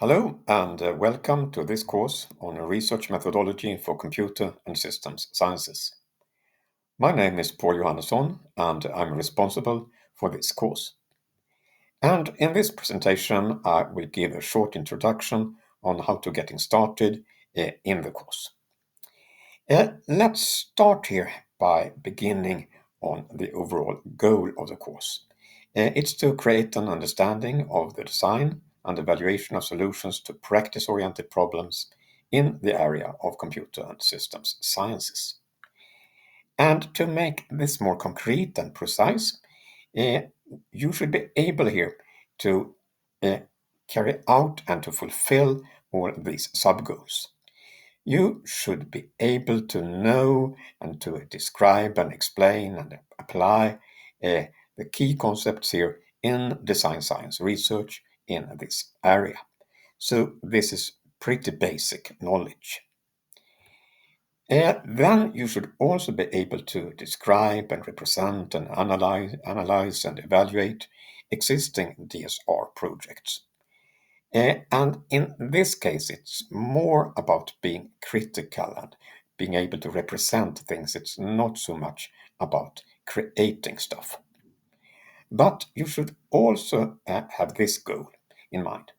Hello and welcome to this course on a research methodology for computer and systems sciences. My name is Paul Johannesson and I'm responsible for this course. And in this presentation, I will give a short introduction on how to getting started in the course. Let's start here by beginning on the overall goal of the course. It's to create an understanding of the design and evaluation of solutions to practice-oriented problems in the area of computer and systems sciences. And to make this more concrete and precise, you should be able here to carry out and to fulfill all these sub-goals. You should be able to know and to describe and explain and apply the key concepts here in design science research in this area. So this is pretty basic knowledge. Then you should also be able to describe and represent and analyze and evaluate existing DSR projects. And in this case, it's more about being critical and being able to represent things. It's not so much about creating stuff. But you should also have this goal in mind,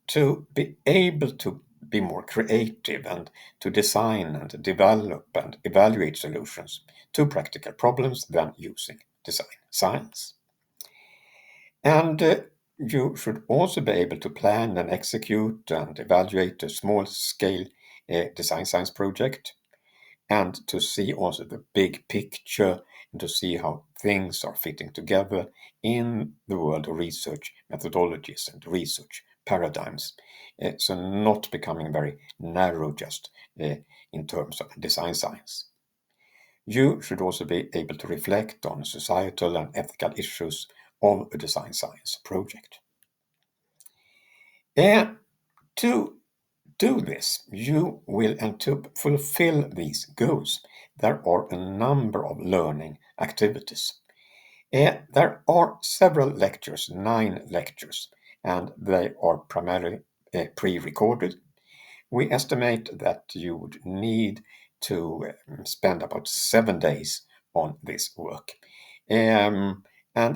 to be able to be more creative and to design and develop and evaluate solutions to practical problems than using design science. And you should also be able to plan and execute and evaluate a small-scale design science project, and to see also the big picture and to see how things are fitting together in the world of research methodologies and research paradigms. So not becoming very narrow just in terms of design science. You should also be able to reflect on societal and ethical issues of a design science project. To do this, you will, and to fulfill these goals, there are a number of learning activities. There are several lectures, 9 lectures, and they are primarily pre-recorded. We estimate that you would need to spend about 7 days on this work. And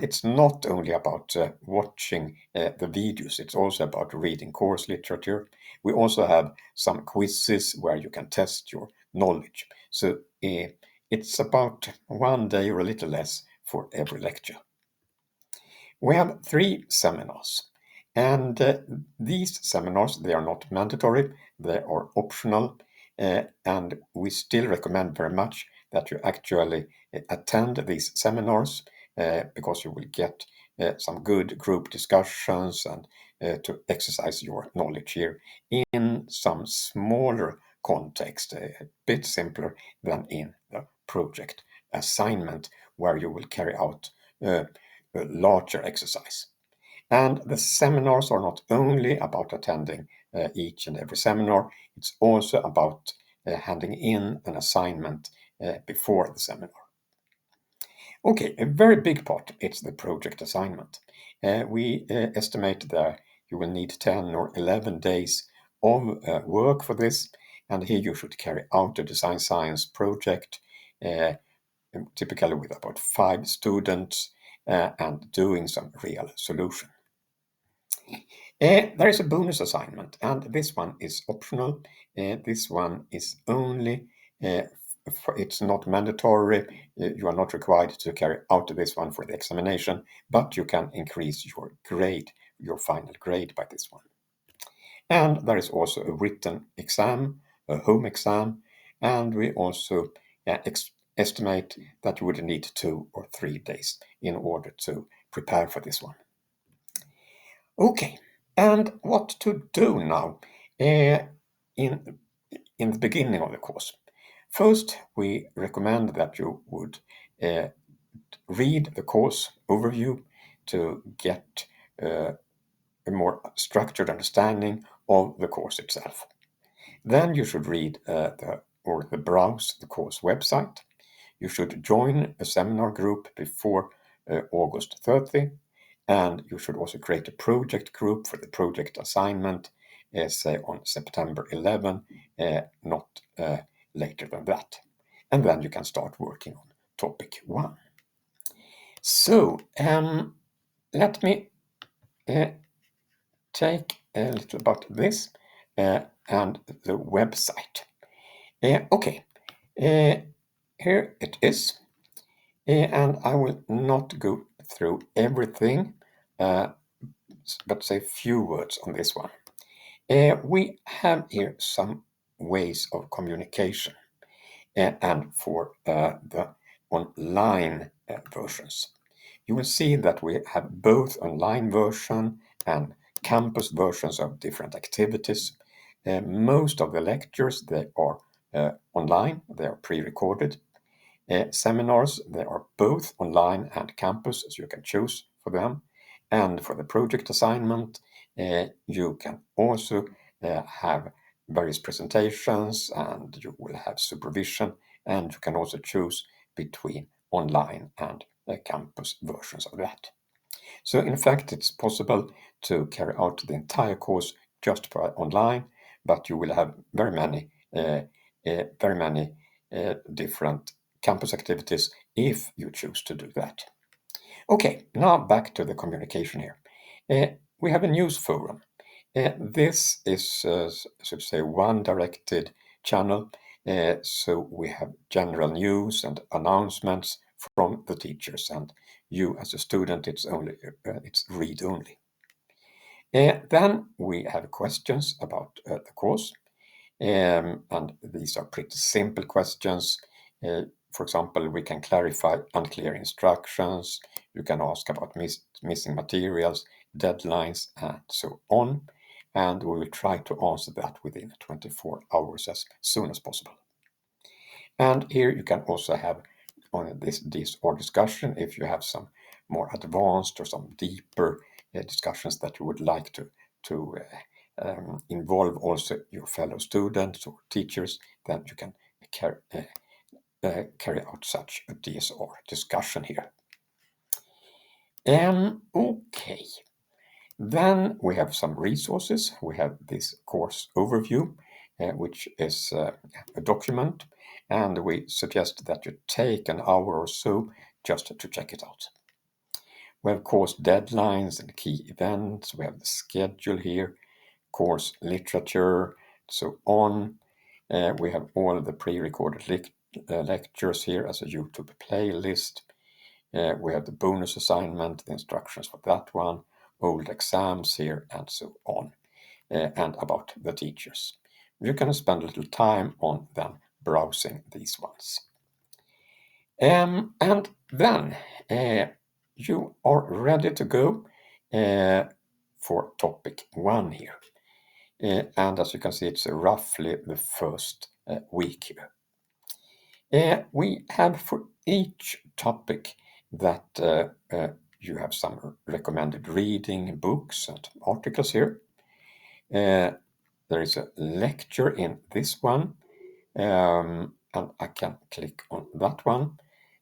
it's not only about watching the videos, it's also about reading course literature. We also have some quizzes where you can test your knowledge. So it's about 1 day or a little less for every lecture. We have 3 seminars. And these seminars, they are not mandatory, they are optional, and we still recommend very much that you actually attend these seminars because you will get some good group discussions and to exercise your knowledge here in some smaller context, a bit simpler than in the project assignment where you will carry out a larger exercise. And the seminars are not only about attending each and every seminar, it's also about handing in an assignment before the seminar. Okay, a very big part, it's the project assignment. We estimate that you will need 10 or 11 days of work for this, and here you should carry out a design science project, typically with about 5 students, and doing some real solution. There is a bonus assignment, and this one is optional. This one is only, it's not mandatory. You are not required to carry out this one for the examination, but you can increase your grade, your final grade by this one. And there is also a written exam, a home exam, and we also estimate that you would need 2 or 3 days in order to prepare for this one. Okay, and what to do now in the beginning of the course. First, we recommend that you would read the course overview to get a more structured understanding of the course itself. Then you should read browse the course website. You should join a seminar group before August 30, and you should also create a project group for the project assignment say on September 11, not later than that. And then you can start working on topic 1. So let me take a little about this and the website. Okay, here it is. And I will not go through everything, but say a few words on this one. We have here some ways of communication and for the online versions. You will see that we have both online version and campus versions of different activities. Most of the lectures, they are online, they are pre-recorded. Seminars, they are both online and campus, so you can choose for them. And for the project assignment, you can also have various presentations, and you will have supervision, and you can also choose between online and campus versions of that. So in fact, it's possible to carry out the entire course just by online, but you will have very many different campus activities if you choose to do that. Okay, now back to the communication here. We have a news forum. This is, so to say, one directed channel. So we have general news and announcements from the teachers, and you as a student, it's read only. Then we have questions about the course, and these are pretty simple questions. For example, we can clarify unclear instructions, you can ask about missing materials, deadlines, and so on. And we will try to answer that within 24 hours as soon as possible. And here you can also have on this or discussion if you have some more advanced or some deeper discussions that you would like to involve also your fellow students or teachers, then you can carry out such a DSR discussion here. Okay, then we have some resources. We have this course overview, which is a document, and we suggest that you take an hour or so just to check it out. We have course deadlines and key events. We have the schedule here, course literature, so on. We have all the pre-recorded lectures here as a YouTube playlist. We have the bonus assignment, the instructions for that one, old exams here, and so on, and about the teachers. You can spend a little time on them browsing these ones. And then you are ready to go for topic 1 here. And as you can see, it's roughly the first week here. We have for each topic that you have some recommended reading, books and articles here. There is a lecture in this one, and I can click on that one.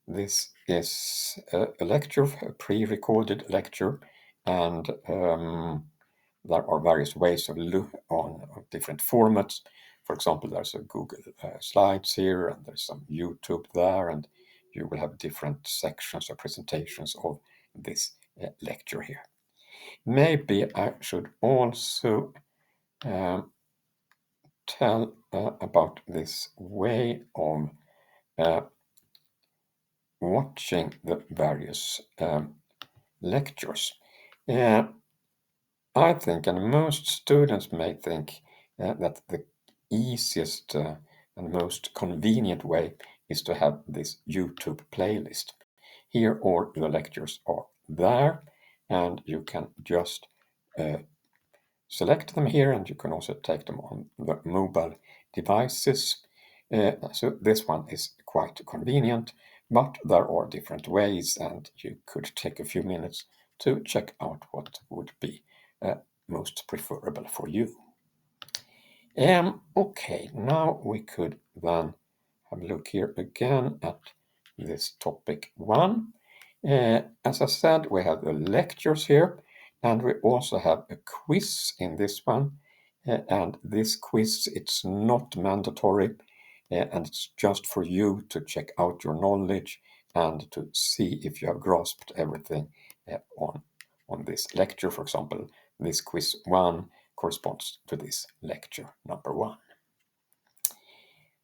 This is a lecture, a pre-recorded lecture, and there are various ways of look on different formats. For example, there's a Google Slides here, and there's some YouTube there, and you will have different sections or presentations of this lecture here. Maybe I should also tell about this way of watching the various lectures. I think, and most students may think, that the easiest and most convenient way is to have this YouTube playlist. Here all the lectures are there, and you can just select them here, and you can also take them on the mobile devices. So this one is quite convenient, but there are different ways, and you could take a few minutes to check out what would be most preferable for you. Okay, now we could then have a look here again at this topic 1. As I said, we have the lectures here, and we also have a quiz in this one. and this quiz, it's not mandatory, and it's just for you to check out your knowledge and to see if you have grasped everything on this lecture. For example, this quiz 1 corresponds to this lecture number 1.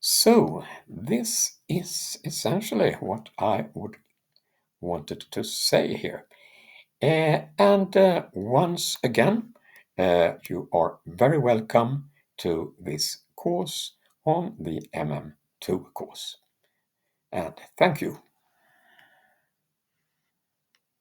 So this is essentially what I wanted to say here. And once again, you are very welcome to this course on the MM2 course. And thank you.